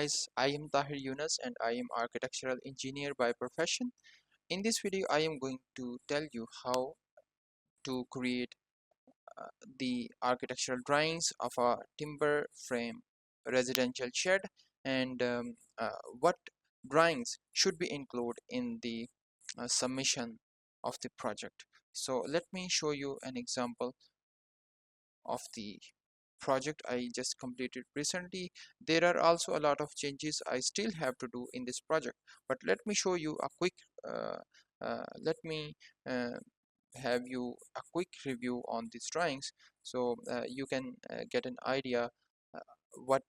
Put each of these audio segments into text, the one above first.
guys, I am Tahir Yunus and I am architectural engineer by profession. In this video, I am going to tell you how to create the architectural drawings of a timber frame residential shed and what drawings should be included in the submission of the project. So let me show you an example of the project I just completed recently. There are also a lot of changes I still have to do in this project, but let me show you a quick let me uh, have you a quick review on these drawings, so you can get an idea uh, what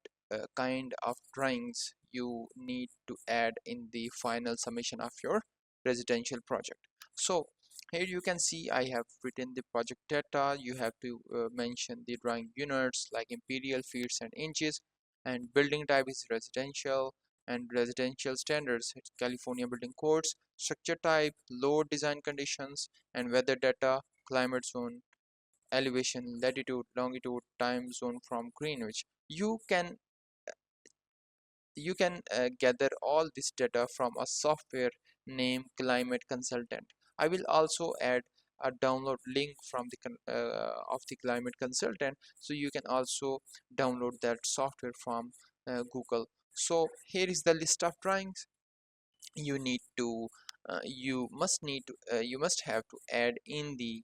kind of drawings you need to add in the final submission of your residential project. So here you can see I have written the project data. You have to mention the drawing units like imperial, feet and inches, and building type is residential, and residential standards it's California building codes, structure type, load design conditions, and weather data, climate zone, elevation, latitude, longitude, time zone from Greenwich. You can gather all this data from a software named Climate Consultant. I will also add a download link from of the Climate Consultant, so you can also download that software from Google. So here is the list of drawings you need to you must have to add in the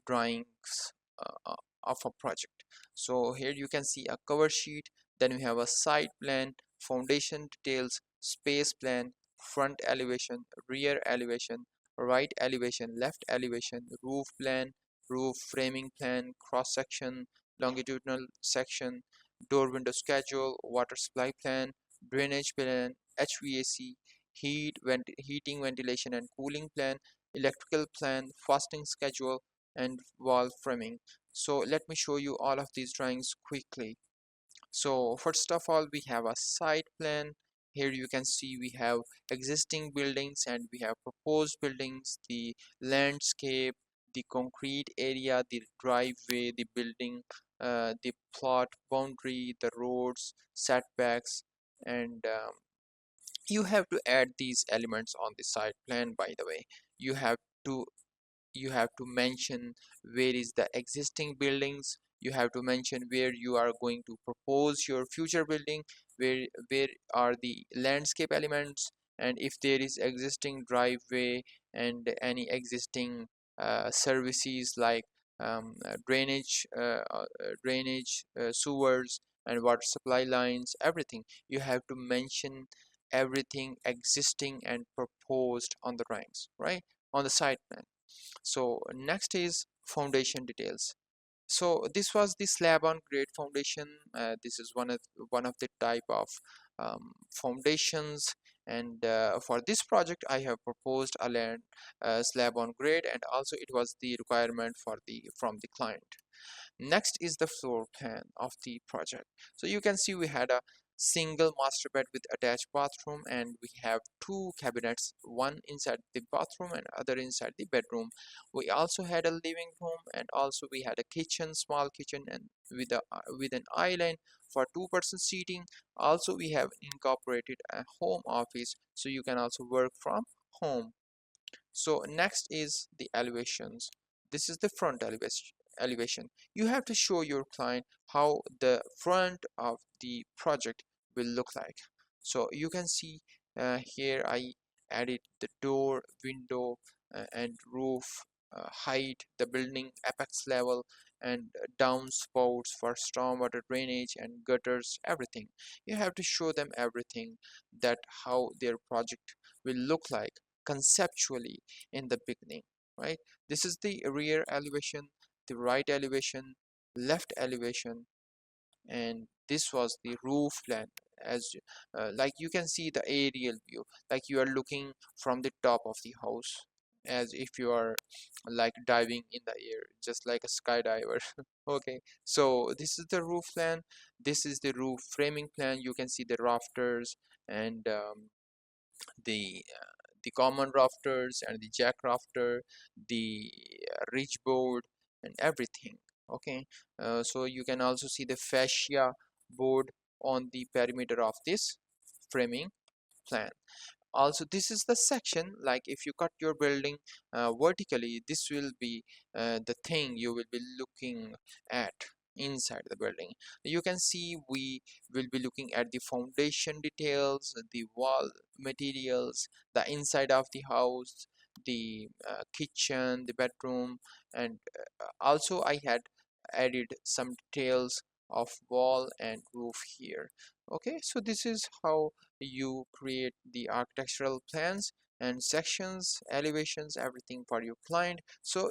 drawings of a project. So here you can see a cover sheet, then we have a site plan, foundation details, space plan, front elevation, rear elevation, right elevation, left elevation, roof plan, roof framing plan, cross section, longitudinal section, door window schedule, water supply plan, drainage plan, HVAC, heating, ventilation and cooling plan, electrical plan, fasting schedule, and wall framing. So let me show you all of these drawings quickly. So first of all, we have a site plan. Here you can see we have existing buildings and we have proposed buildings, the landscape, the concrete area, the driveway, the building, the plot boundary, the roads, setbacks, and you have to add these elements on the site plan. By the way, you have to you have to mention where is the existing buildings, you have to mention where you are going to propose your future building, where are the landscape elements, and if there is existing driveway and any existing services like drainage, sewers and water supply lines, everything you have to mention, everything existing and proposed on the drawings, right, on the site plan. So next is foundation details. So this was the slab on grade foundation. This is one of the type of foundations, and for this project I have proposed a land slab on grade, and also it was the requirement for the from the client. Next is the floor plan of the project. So you can see we had a single master bed with attached bathroom, and we have two cabinets, one inside the bathroom and other inside the bedroom. We also had a living room, and also we had a kitchen, small kitchen, and with an island for two-person seating. Also we have incorporated a home office, so you can also work from home. So next is the elevations. This is the front elevation. You have to show your client how the front of the project will look like. So you can see here I added the door, window, and roof height, the building apex level, and downspouts for stormwater drainage and gutters, everything. You have to show them everything, that how their project will look like conceptually in the beginning, right? This is the rear elevation, the right elevation, left elevation, and this was the roof plan. As like you can see the aerial view, like you are looking from the top of the house, as if you are like diving in the air, just like a skydiver. Okay, so this is the roof plan. This is the roof framing plan. You can see the rafters and the common rafters and the jack rafter, the ridge board, and everything. Okay, so you can also see the fascia board on the perimeter of this framing plan. Also, this is the section, like if you cut your building vertically, this will be the thing you will be looking at inside the building. You can see we will be looking at the foundation details, the wall materials, the inside of the house, the kitchen, the bedroom, and also I had added some details of wall and roof here. Okay, so this is how you create the architectural plans and sections, elevations, everything for your client. So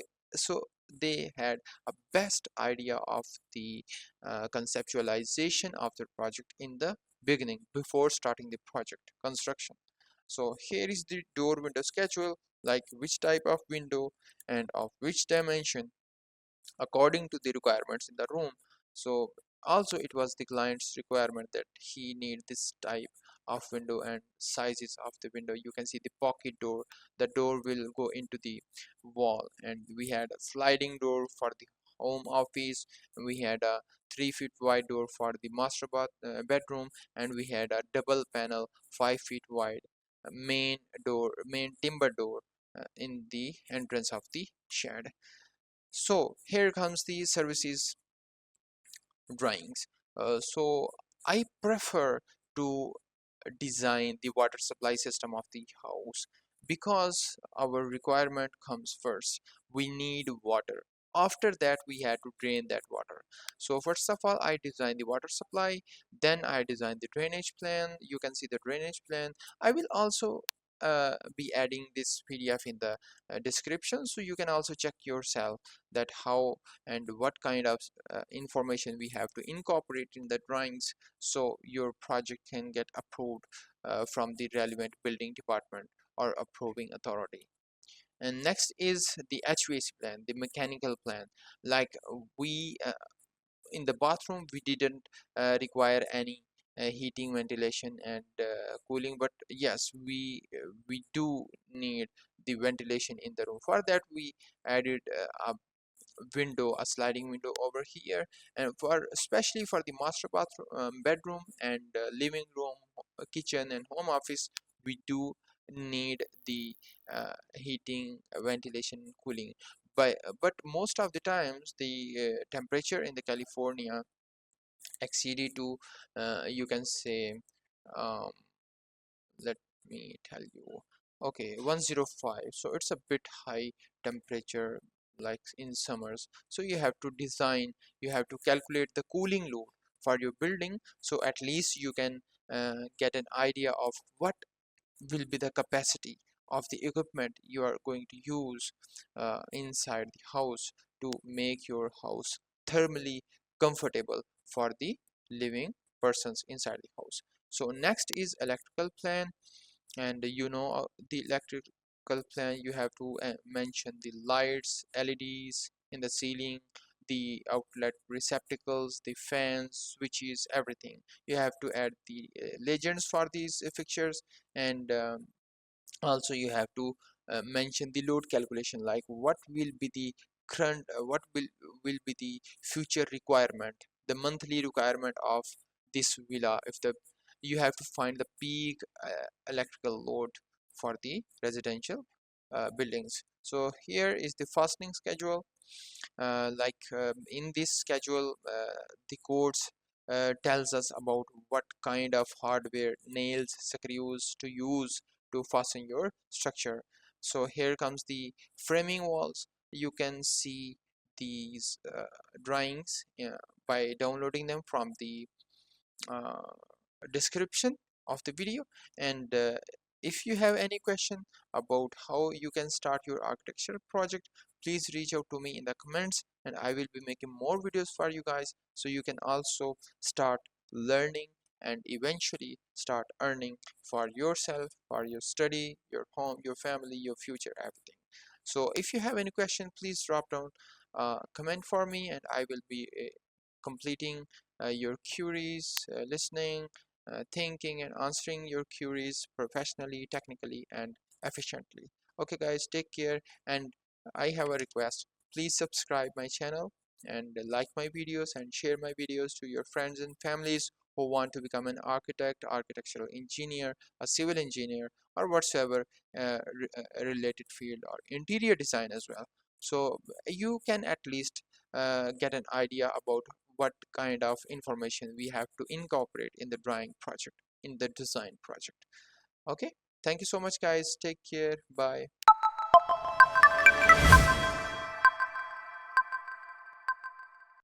they had a best idea of the conceptualization of the project in the beginning before starting the project construction. So here is the door window schedule, like which type of window and of which dimension according to the requirements in the room. So also it was the client's requirement that he need this type of window and sizes of the window. You can see the pocket door, the door will go into the wall, and we had a sliding door for the home office, and we had a 3 feet wide door for the master bedroom, and we had a double panel 5 feet wide main timber door in the entrance of the shed. So here comes the services drawings. So I prefer to design the water supply system of the house because our requirement comes first. We need water. After that, we had to drain that water. So first of all, I designed the water supply. Then I designed the drainage plan. You can see the drainage plan. I will also be adding this PDF in the description, so you can also check yourself that how and what kind of information we have to incorporate in the drawings, so your project can get approved from the relevant building department or approving authority. And next is the HVAC plan, the mechanical plan. Like we in the bathroom, we didn't require any heating, ventilation, and cooling, but yes, we do need the ventilation in the room. For that, we added a window, a sliding window over here, and for especially for the master bathroom, bedroom, and living room, kitchen, and home office, we do need the heating, ventilation, cooling. But most of the times the temperature in the California exceeded to you can say, um, let me tell you, okay, 105. So it's a bit high temperature, like in summers. So you have to design, you have to calculate the cooling load for your building, so at least you can get an idea of what will be the capacity of the equipment you are going to use inside the house to make your house thermally comfortable for the living persons inside the house. So next is electrical plan, and the electrical plan, you have to mention the lights, LEDs in the ceiling, the outlet receptacles, the fans, switches, everything. You have to add the legends for these fixtures, and also you have to mention the load calculation, like what will be the current what will be the future requirement, the monthly requirement of this villa. If the You have to find the peak electrical load for the residential buildings. So here is the fastening schedule. In this schedule, the codes tells us about what kind of hardware, nails, screws to use to fasten your structure. So here comes the framing walls. You can see these drawings by downloading them from the uh, description of the video. And if you have any question about how you can start your architecture project, please reach out to me in the comments, and I will be making more videos for you guys, so you can also start learning and eventually start earning for yourself, for your study, your home, your family, your future, everything. So if you have any question, please drop down comment for me, and I will be completing your queries, listening, thinking, and answering your queries professionally, technically, and efficiently. Okay guys, take care, and I have a request. Please subscribe my channel and like my videos and share my videos to your friends and families who want to become an architect, architectural engineer, a civil engineer, or whatsoever related field, or interior design as well. So you can at least get an idea about what kind of information we have to incorporate in the drawing project, in the design project. Okay, thank you so much guys, take care, bye.